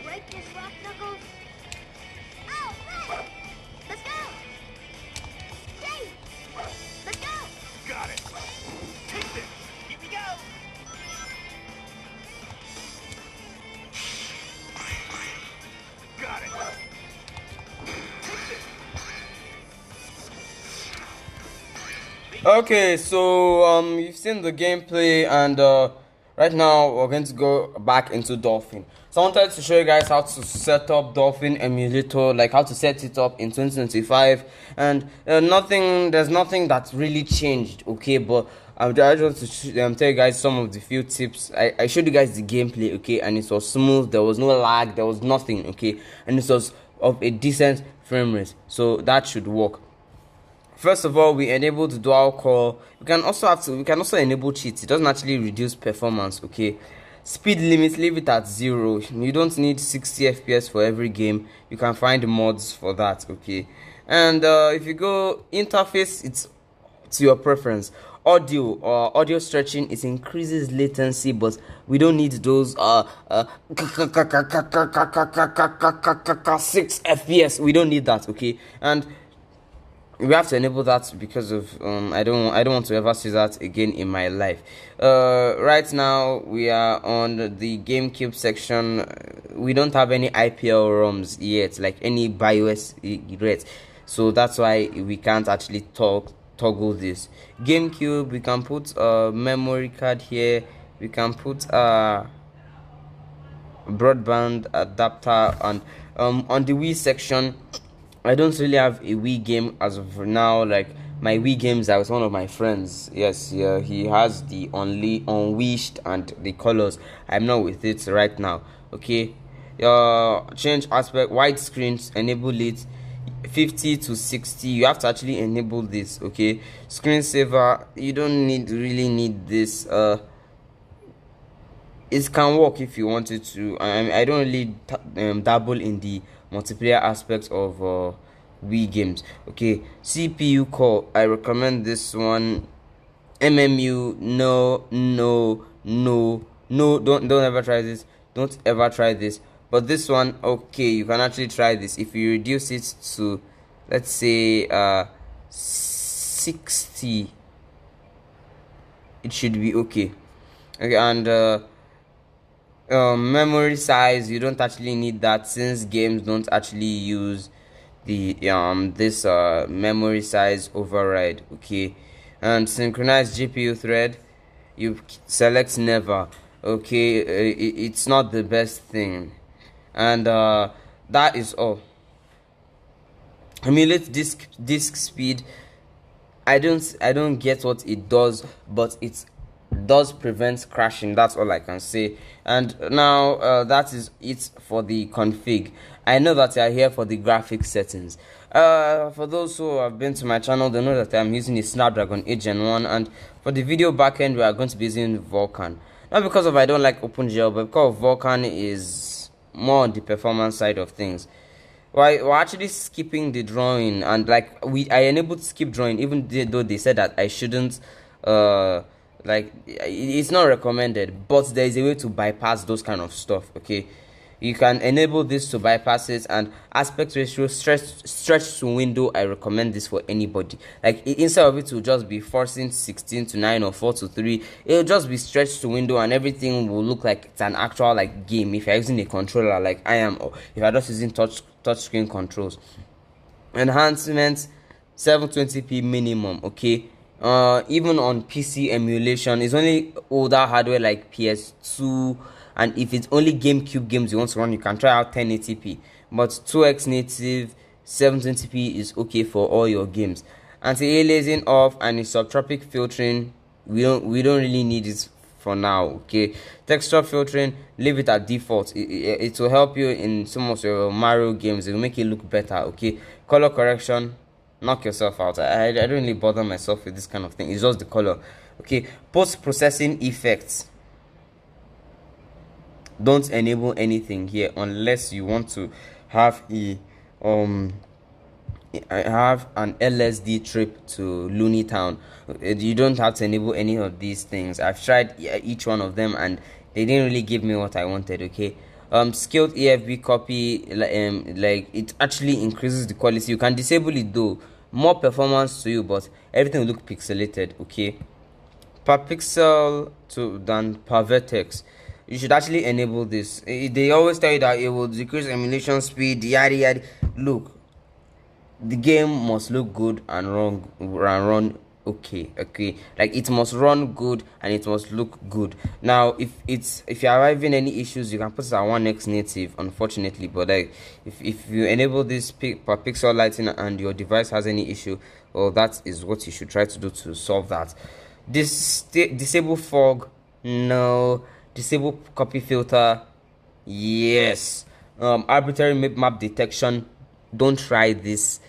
break this rock, Knuckles? Oh, right! Let's go! Jay! Let's go! Got it. Take this. Here we go. Got it. Okay, so you've seen the gameplay, and right now we're going to go back into Dolphin. So I wanted to show you guys how to set up Dolphin Emulator, like how to set it up in 2025, and there's nothing that's really changed, okay, but I just want to tell you guys some of the few tips. I showed you guys the gameplay, okay, and it was smooth, there was no lag, there was nothing, okay, and it was of a decent frame rate, so that should work. First of all, we enabled dual core. We can also enable cheats. It doesn't actually reduce performance, okay. Speed limit, leave it at 0. You don't need 60 FPS for every game. You can find mods for that, okay. And if you go interface, it's to your preference. Audio stretching, it increases latency, but we don't need those 6 FPS. We don't need that, okay. And we have to enable that because of I don't want to ever see that again in my life. Right now we are on the GameCube section. We don't have any IPL ROMs yet, like any BIOS yet, so that's why we can't actually toggle this. GameCube, we can put a memory card here, we can put a broadband adapter, and on the Wii section, I don't really have a Wii game as of now. Like my Wii games, I was one of my friends. Yes, yeah, he has the only Unwished and the colors. I'm not with it right now. Okay, change aspect, widescreens, enable it 50 to 60. You have to actually enable this. Okay, screensaver, you don't really need this. It can work if you wanted to. I don't really dabble in the multiplayer aspects of Wii games. Okay, CPU core, I recommend this one. MMU, no, don't ever try this. Don't ever try this. But this one, okay, you can actually try this. If you reduce it to, let's say 60, it should be okay. Okay, and memory size, you don't actually need that, since games don't actually use the this memory size override, okay. And synchronize GPU thread, you select never, okay. It's not the best thing, and that is all. Emulate disk speed, I don't get what it does, but it does prevent crashing. That's all I can say. And now that is it for the config. I know that you are here for the graphics settings. For those who have been to my channel, they know that I'm using a Snapdragon 8 Gen 1, and for the video backend we are going to be using Vulkan. Not because of I don't like OpenGL, but because Vulkan is more on the performance side of things. We're actually skipping the drawing, and like I enabled skip drawing, even though they said that I shouldn't. Like it's not recommended, but there is a way to bypass those kind of stuff, okay. You can enable this to bypass it. And aspect ratio, stretch to window, I recommend this for anybody. Like instead of it to just be forcing 16 to 9 or 4 to 3, it'll just be stretched to window, and everything will look like it's an actual like game if you're using a controller like I am, or if you're just using touch screen controls. Enhancements, 720p minimum, okay. Even on PC emulation, it's only older hardware like PS2, and if it's only GameCube games you want to run, you can try out 1080p, but 2x native 720p is okay for all your games. Anti-aliasing off, and isotropic filtering, we don't really need it for now, okay. Texture filtering, leave it at default. It will help you in some of your Mario games. It will make it look better, okay. Color correction, knock yourself out. I don't really bother myself with this kind of thing. It's just the color, okay. Post-processing effects, don't enable anything here unless you want to have an LSD trip to Looney Town. You don't have to enable any of these things. I've tried each one of them and they didn't really give me what I wanted, okay. Scaled EFB copy, like it actually increases the quality. You can disable it though, more performance to you, but everything will look pixelated. Okay, per pixel to than per vertex. You should actually enable this. They always tell you that it will decrease emulation speed, yada yada. Look, the game must look good and run okay, like it must run good and it must look good. Now if you're having any issues, you can put it at 1x native, unfortunately, but like if you enable this per pixel lighting and your device has any issue, well, that is what you should try to do to solve that. Disable fog, no. Disable copy filter, yes. Arbitrary map detection, don't try this,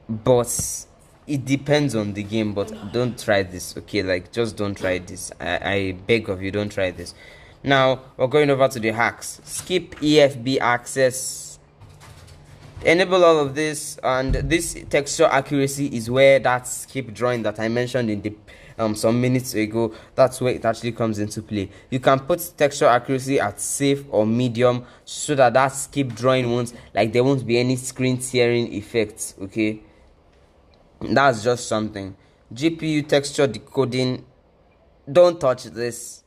but it depends on the game. But don't try this, okay? Like, just don't try this. I beg of you, don't try this. Now we're going over to the hacks. Skip EFB access, enable all of this, and this texture accuracy is where that skip drawing that I mentioned in the some minutes ago, that's where it actually comes into play. You can put texture accuracy at safe or medium so that skip drawing won't, like, there won't be any screen tearing effects. Okay, that's just something. GPU texture decoding, don't touch this,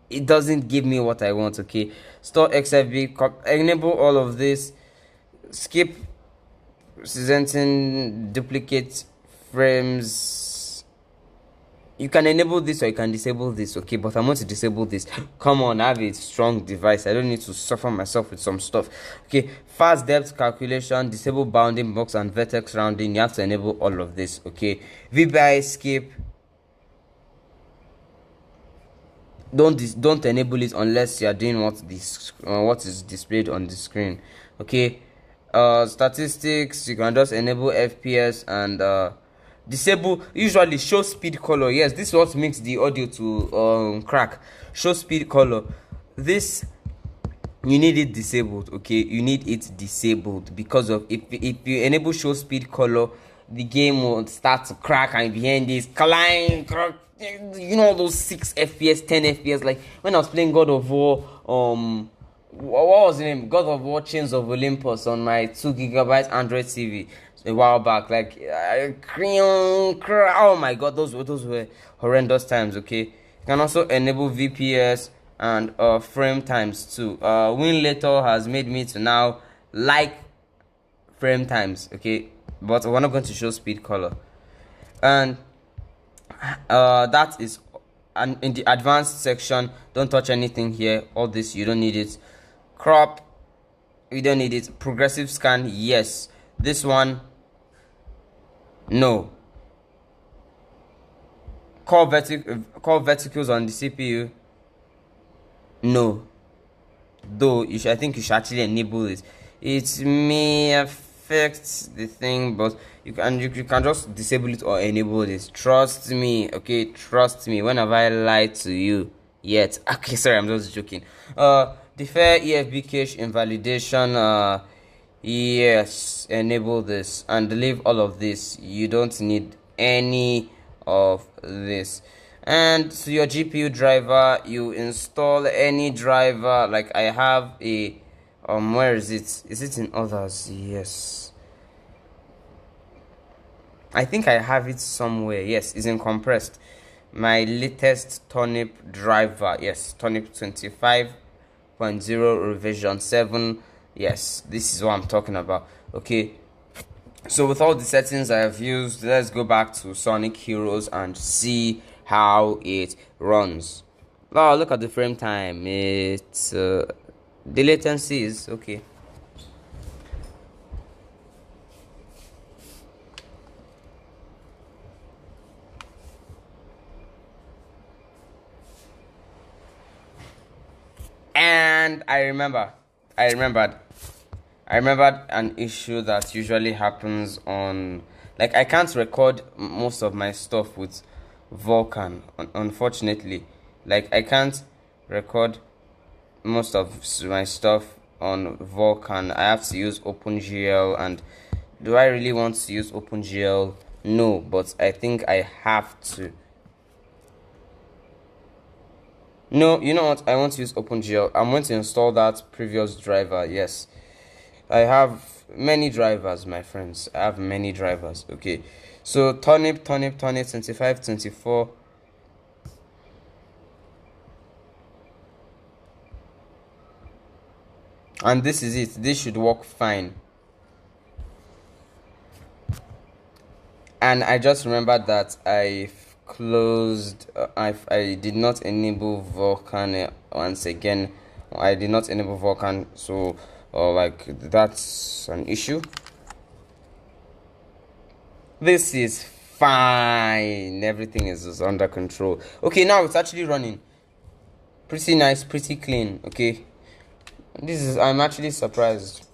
it doesn't give me what I want. Okay, store XFB, enable all of this. Skip presenting duplicate frames, you can enable this or you can disable this. Okay, but I'm going to disable this. Come on, I have a strong device, I don't need to suffer myself with some stuff. Okay, fast depth calculation, disable bounding box and vertex rounding, you have to enable all of this. Okay, VBI skip, don't enable it unless you are doing what is displayed on the screen. Okay, statistics, you can just enable FPS and disable usually show speed color. Yes, this is what makes the audio to crack. Show speed color, this you need it disabled. Okay, you need it disabled because of if you enable show speed color, the game will start to crack and behind this climb, you know, those 6 FPS 10 FPS. Like when I was playing God of War, what was the name, God of War Chains of Olympus on my 2GB Android TV a while back, like oh my god, those were horrendous times. Okay, you can also enable VPS and frame times too. Winlator has made me to now like frame times. Okay, but we're not going to show speed color, and that is, and in the advanced section, don't touch anything here. All this, you don't need it. Crop, you don't need it. Progressive scan, yes. This one, no. Core verticals on the CPU, no. Though I think you should actually enable it. It may affect the thing, but you can just disable it or enable it. Trust me, okay? Trust me. When have I lied to you yet? Okay, sorry, I'm just joking. Defer EFB cache invalidation. Yes, enable this and leave all of this. You don't need any of this. And to your GPU driver, you install any driver. Like I have a where is it? Is it in others? Yes, I think I have it somewhere. Yes, it's in compressed. My latest turnip driver, yes, turnip 25.0 revision 7. Yes, this is what I'm talking about. Okay, so with all the settings I have used, let's go back to Sonic Heroes and see how it runs. Oh, look at the frame time. It's the latency is okay. And I remembered an issue that usually happens on, like, I can't record most of my stuff with Vulkan, unfortunately. Like I can't record most of my stuff on Vulkan. I have to use OpenGL, and do I really want to use OpenGL? No, but I think I have to. No, you know what? I want to use OpenGL. I'm going to install that previous driver. Yes, I have many drivers, my friends. I have many drivers. Okay, so turnip 25 24. And this is it. This should work fine. And I just remembered that I closed. I did not enable Vulkan once again. I did not enable Vulkan, so like that's an issue. This is fine. Everything is under control. Okay, now it's actually running. Pretty nice, pretty clean. Okay, I'm actually surprised.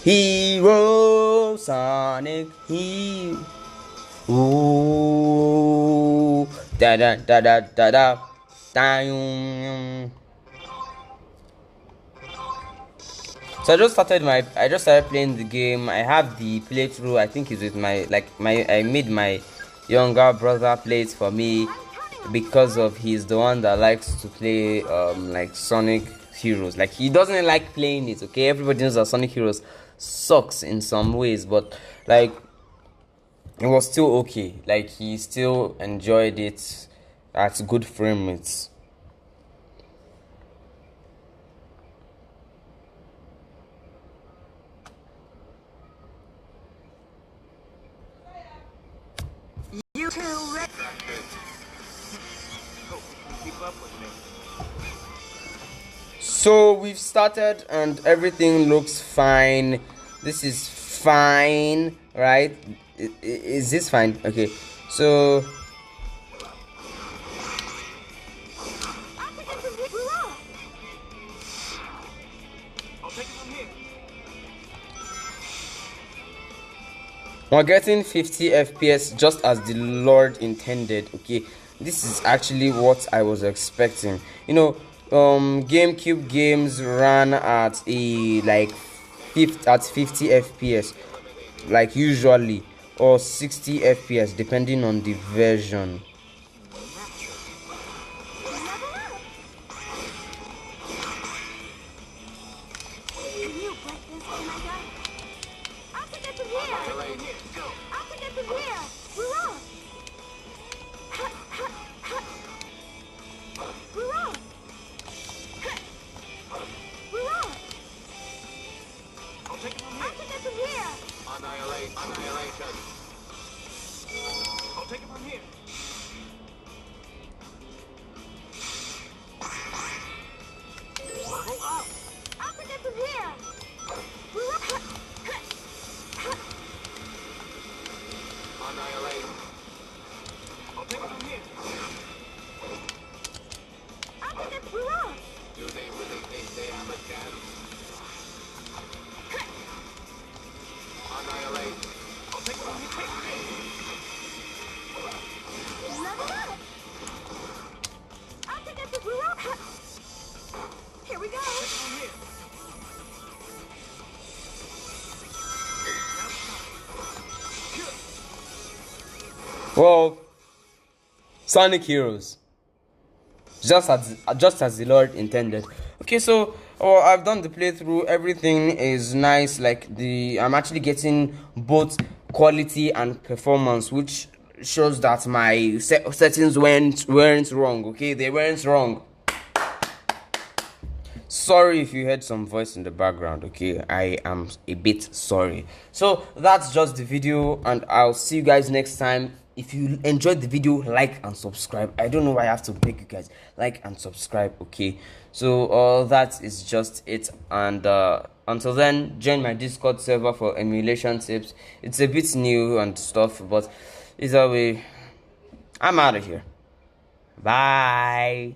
Hero Sonic Hero. Ooh, da da da da da da. So I just started playing the game. I have the playthrough. I think it's with I made my younger brother play it for me because of he's the one that likes to play like Sonic Heroes. Like he doesn't like playing it. Okay, everybody knows that Sonic Heroes sucks in some ways, but like it was still okay. Like he still enjoyed it at good frame rates. You two ready? Keep up with me. So we've started and everything looks fine. This is fine, right? Is this fine? Okay, so I'll take it from here. we're getting 50 FPS just as the Lord intended. Okay, this is actually what I was expecting. You know, GameCube games ran at a like 50 FPS, like usually, or 60 FPS depending on the version. Can you break this, oh my god? I'll take it from here. I'll take it from here. We're off. We're off. We're off. I'll take it from I'll here. take it from here. Annihilation. I'll take it from here. I'll take it from here. We're off. Annihilate. I'll take it from here. I'll take it. We're off. Do they really think they have a chance? Annihilate. I'll take it from here. Level up. I'll take it from we're off. Here we go. From here. Well, Sonic Heroes, just as the Lord intended. Okay, so I've done the playthrough. Everything is nice. Like I'm actually getting both quality and performance, which shows that my settings weren't wrong. Okay, they weren't wrong. Sorry if you heard some voice in the background. Okay, I am a bit sorry. So that's just the video, and I'll see you guys next time. If you enjoyed the video, like and subscribe. I don't know why I have to beg you guys, like and subscribe. Okay, so that is just it, and until then, join my Discord server for emulation tips. It's a bit new and stuff, but either way, I'm out of here. Bye.